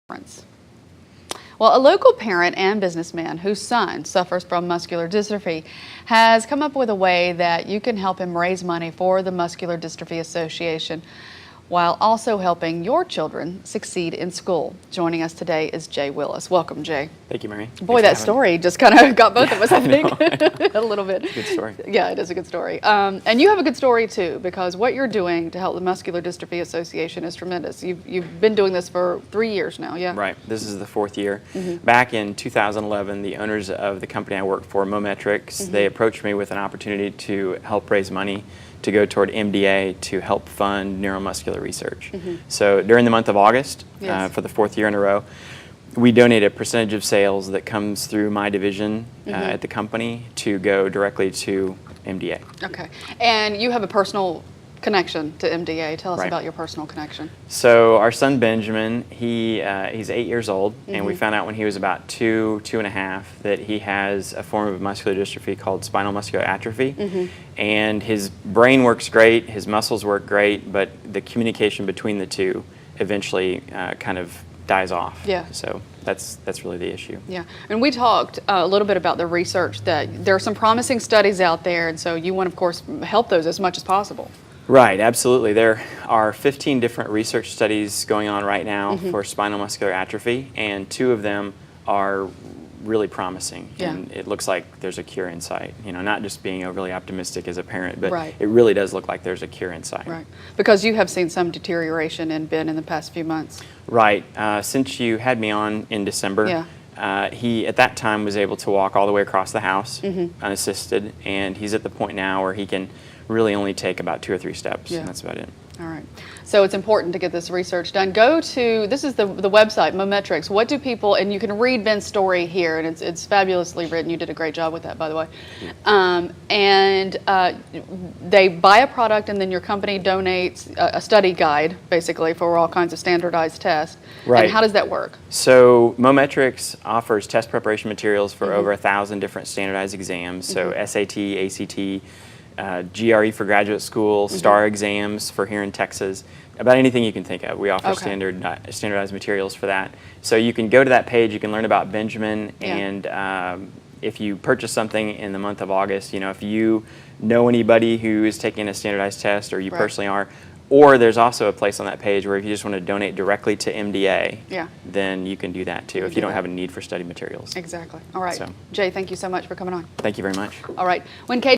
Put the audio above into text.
difference. Well, a local parent and businessman whose son suffers from muscular dystrophy has come up with a way that you can help him raise money for the Muscular Dystrophy Association while also helping your children succeed in school. Joining us today is Jay Willis. Welcome, Jay. Thank you, Mary. Boy, that story just kind of got both of us, I think, a little bit. Good story. Yeah, it is a good story. And you have a good story, too, because what you're doing to help the Muscular Dystrophy Association is tremendous. You've been doing this for 3 years now, yeah? Right. This is the 4th year. Back in 2011, the owners of the company I work for, Mometrics, they approached me with an opportunity to help raise money to go toward MDA to help fund neuromuscular research. So during the month of August, for the 4th year in a row, we donate a percentage of sales that comes through my division at the company to go directly to MDA. Okay. And you have a personal connection to MDA. Tell us about your personal connection. So our son Benjamin, he's 8 years old, and we found out when he was about two and a half, that he has a form of muscular dystrophy called spinal muscular atrophy. And his brain works great, his muscles work great, but the communication between the two eventually kind of dies off. Yeah. So that's really the issue. Yeah, and we talked a little bit about the research, that there are some promising studies out there, and so you want to, of course, help those as much as possible. Right, absolutely. There are 15 different research studies going on right now for spinal muscular atrophy, and 2 of them are really promising. Yeah. And it looks like there's a cure in sight. You know, not just being overly optimistic as a parent, but Right. it really does look like there's a cure in sight. Right, because you have seen some deterioration in Ben in the past few months. Right. Since you had me on in December, he at that time was able to walk all the way across the house unassisted, and he's at the point now where he can really only take about 2 or 3 steps, and that's about it. All right. So it's important to get this research done. Go to, this is the website, Mometrics. What do people, and you can read Ben's story here, and it's fabulously written. You did a great job with that, by the way. They buy a product, and then your company donates a study guide, basically, for all kinds of standardized tests. Right. And how does that work? So Mometrics offers test preparation materials for over 1,000 different standardized exams, so SAT, ACT, GRE for graduate school, STAR exams for here in Texas, about anything you can think of. We offer standardized materials for that. So you can go to that page, you can learn about Benjamin, and if you purchase something in the month of August, you know, if you know anybody who is taking a standardized test, or you personally are, or there's also a place on that page where if you just want to donate directly to MDA, then you can do that too, if you don't have a need for study materials. Exactly. All right. So, Jay, thank you so much for coming on. thank you very much. All right. When K